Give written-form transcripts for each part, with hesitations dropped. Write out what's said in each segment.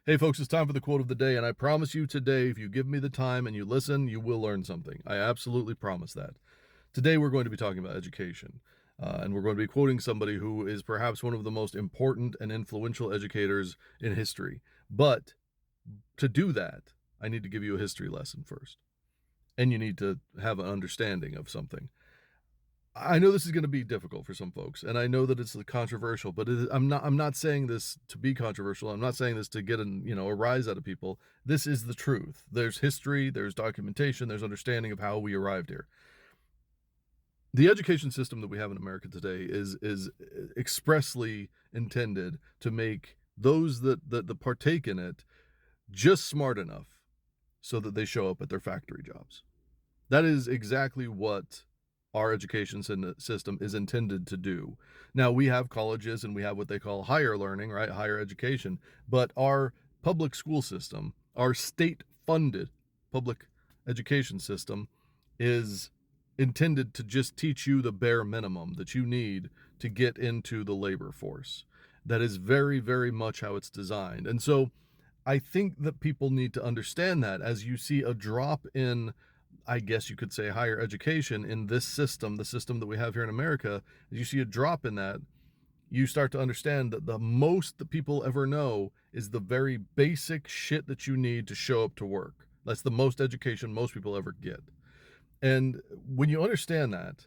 Hey folks, it's time for the quote of the day, and I promise you today, if you give me the time and you listen, you will learn something. I absolutely promise that. Today we're going to be talking about education, and we're going to be quoting somebody who is perhaps one of the most important and influential educators in history. But to do that, I need to give you a history lesson first, and you need to have an understanding of something. I know this is going to be difficult for some folks, and I know that it's controversial, but I'm not saying this to be controversial. I'm not saying this to get a rise out of people. This is the truth. There's history, there's documentation, there's understanding of how we arrived here. The education system that we have in America today is expressly intended to make those that partake in it just smart enough so that they show up at their factory jobs. That is exactly what our education system is intended to do. Now, we have colleges and we have what they call higher learning, right? Higher education. But our public school system, our state funded public education system, is intended to just teach you the bare minimum that you need to get into the labor force. That is very, very much how it's designed. And so I think that people need to understand that as you see a drop in, I guess you could say, higher education in this system, the system that we have here in America, as you see a drop in that, you start to understand that the most that people ever know is the very basic shit that you need to show up to work. That's the most education most people ever get. And when you understand that,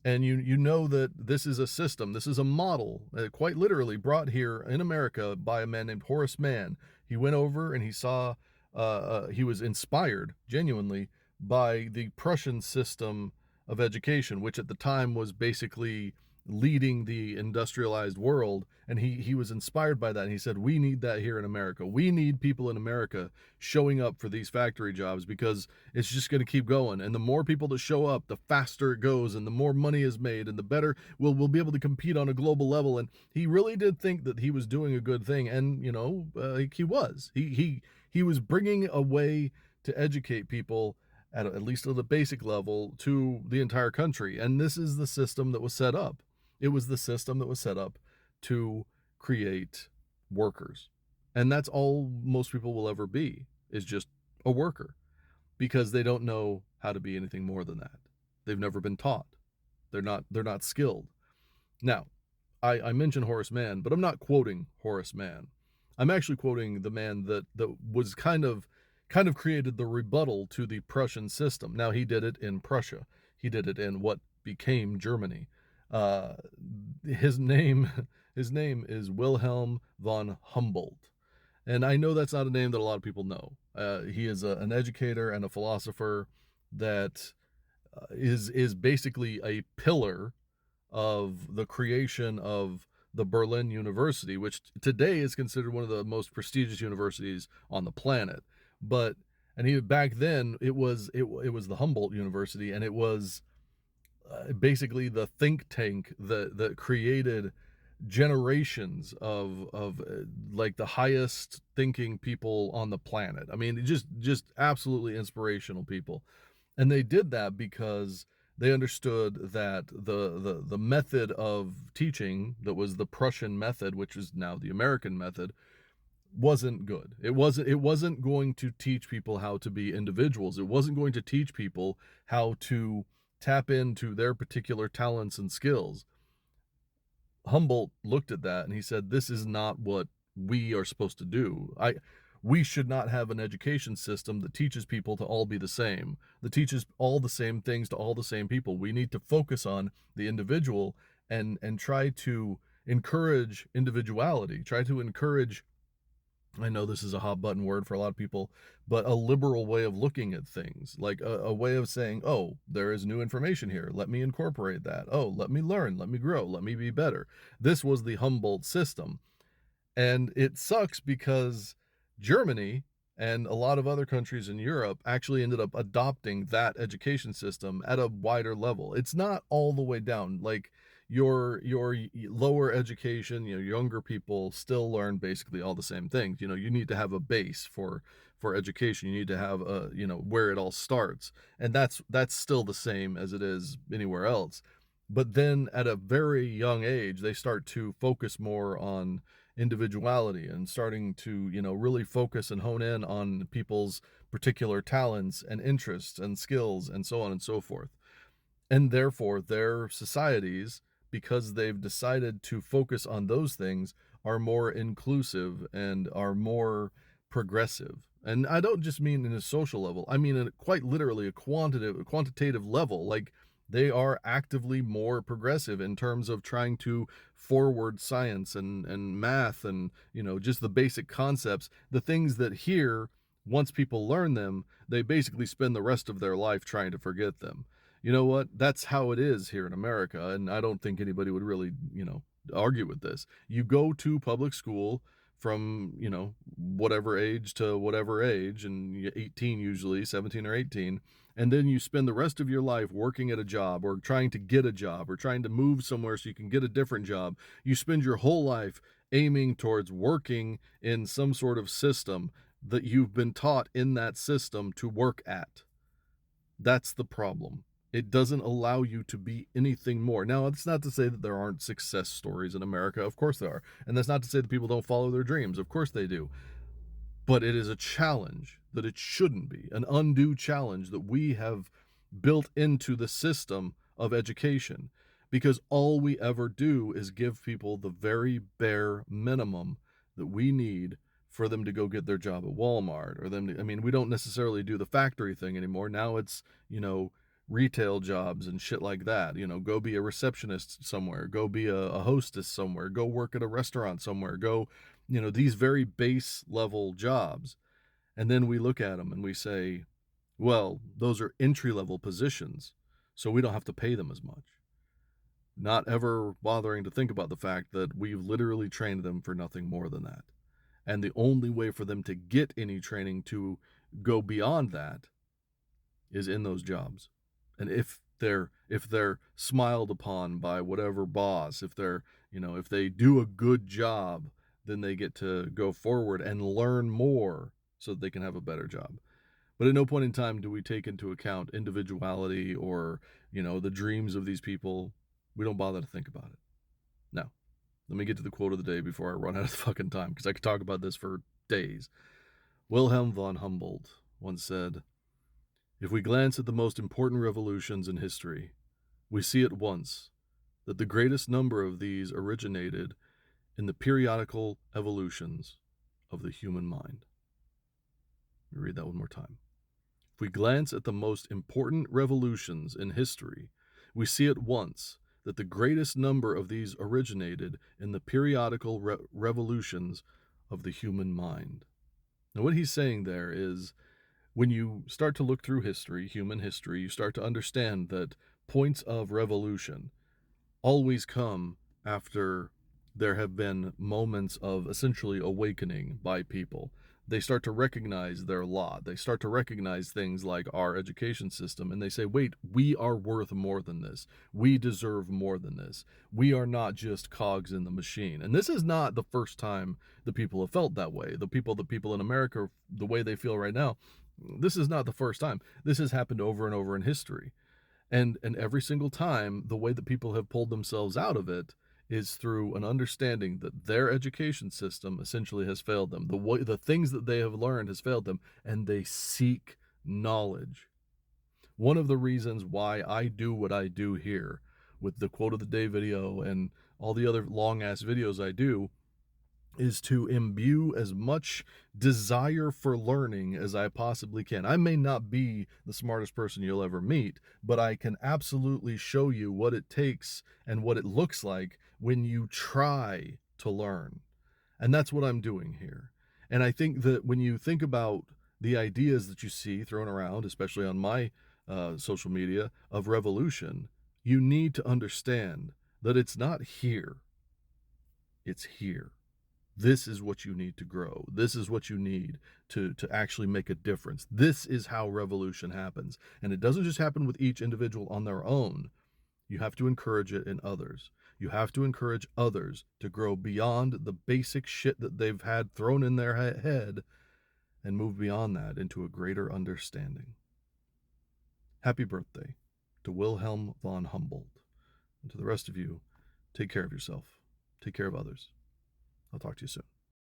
and you know that this is a system, this is a model, quite literally brought here in America by a man named Horace Mann. He went over and he saw, he was inspired genuinely by the Prussian system of education, which at the time was basically leading the industrialized world. And he was inspired by that. And he said, we need that here in America. We need people in America showing up for these factory jobs because it's just going to keep going. And the more people that show up, the faster it goes and the more money is made and the better we'll be able to compete on a global level. And he really did think that he was doing a good thing. And, he was. He was bringing a way to educate people at least at the basic level to the entire country. And this is the system that was set up. It was the system that was set up to create workers. And that's all most people will ever be, is just a worker, because they don't know how to be anything more than that. They've never been taught. They're not skilled. Now, I mentioned Horace Mann, but I'm not quoting Horace Mann. I'm actually quoting the man that was kind of created the rebuttal to the Prussian system. Now, he did it in Prussia. He did it in what became Germany. Uh, his name his name is Willhelm von Humboldt, and I know that's not a name that a lot of people know. He is an educator and a philosopher that is basically a pillar of the creation of the Berlin University, which today is considered one of the most prestigious universities on the planet. But and he back then it was the Humboldt University, and it was basically the think tank that created generations of like the highest thinking people on the planet. I mean, just absolutely inspirational people. And they did that because they understood that the method of teaching that was the Prussian method, which is now the American method, wasn't good. It wasn't going to teach people how to be individuals. It wasn't going to teach people how to tap into their particular talents and skills. Humboldt looked at that and he said, this is not what we are supposed to do. We should not have an education system that teaches people to all be the same, that teaches all the same things to all the same people. We need to focus on the individual and try to encourage individuality, try to encourage, I know this is a hot button word for a lot of people, but a liberal way of looking at things, like a way of saying, oh, there is new information here. Let me incorporate that. Oh, let me learn. Let me grow. Let me be better. This was the Humboldt system. And it sucks because Germany and a lot of other countries in Europe actually ended up adopting that education system at a wider level. It's not all the way down. Like your lower education, younger people still learn basically all the same things. You need to have a base for education. You need to have where it all starts. And that's still the same as it is anywhere else. But then at a very young age, they start to focus more on individuality and starting to, really focus and hone in on people's particular talents and interests and skills and so on and so forth. And therefore, their societies, because they've decided to focus on those things, are more inclusive and are more progressive. And I don't just mean in a social level, I mean in quite literally a quantitative level. Like, they are actively more progressive in terms of trying to forward science and math and, just the basic concepts, the things that here, once people learn them, they basically spend the rest of their life trying to forget them. You know what? That's how it is here in America, and I don't think anybody would really, argue with this. You go to public school from, whatever age to whatever age, and 18 usually, 17 or 18, and then you spend the rest of your life working at a job or trying to get a job or trying to move somewhere so you can get a different job. You spend your whole life aiming towards working in some sort of system that you've been taught in that system to work at. That's the problem. It doesn't allow you to be anything more. Now, that's not to say that there aren't success stories in America. Of course there are. And that's not to say that people don't follow their dreams. Of course they do. But it is a challenge that it shouldn't be, an undue challenge that we have built into the system of education, because all we ever do is give people the very bare minimum that we need for them to go get their job at Walmart, or them to, I mean, we don't necessarily do the factory thing anymore. Now it's, retail jobs and shit like that. Go be a receptionist somewhere, go be a hostess somewhere, go work at a restaurant somewhere, go, these very base level jobs. And then we look at them and we say, well, those are entry level positions, so we don't have to pay them as much. Not ever bothering to think about the fact that we've literally trained them for nothing more than that. And the only way for them to get any training to go beyond that is in those jobs. And if they're smiled upon by whatever boss, if they do a good job, then they get to go forward and learn more so that they can have a better job. But at no point in time do we take into account individuality or, the dreams of these people. We don't bother to think about it. Now, let me get to the quote of the day before I run out of fucking time, because I could talk about this for days. Willhelm von Humboldt once said, "If we glance at the most important revolutions in history, we see at once that the greatest number of these originated in the periodical evolutions of the human mind." Let me read that one more time. If we glance at the most important revolutions in history, we see at once that the greatest number of these originated in the periodical revolutions of the human mind. Now, what he's saying there is, when you start to look through history, human history, you start to understand that points of revolution always come after there have been moments of essentially awakening by people. They start to recognize their lot. They start to recognize things like our education system, and they say, wait, we are worth more than this. We deserve more than this. We are not just cogs in the machine. And this is not the first time the people have felt that way. The people in America, the way they feel right now, this is not the first time. This has happened over and over in history. And every single time, the way that people have pulled themselves out of it is through an understanding that their education system essentially has failed them. The things that they have learned has failed them, and they seek knowledge. One of the reasons why I do what I do here with the quote of the day video and all the other long ass videos I do is to imbue as much desire for learning as I possibly can. I may not be the smartest person you'll ever meet, but I can absolutely show you what it takes and what it looks like when you try to learn. And that's what I'm doing here. And I think that when you think about the ideas that you see thrown around, especially on my social media, of revolution, you need to understand that it's not here, it's here. This is what you need to grow. This is what you need to actually make a difference. This is how revolution happens. And it doesn't just happen with each individual on their own. You have to encourage it in others. You have to encourage others to grow beyond the basic shit that they've had thrown in their head and move beyond that into a greater understanding. Happy birthday to Willhelm von Humboldt. And to the rest of you, take care of yourself. Take care of others. I'll talk to you soon.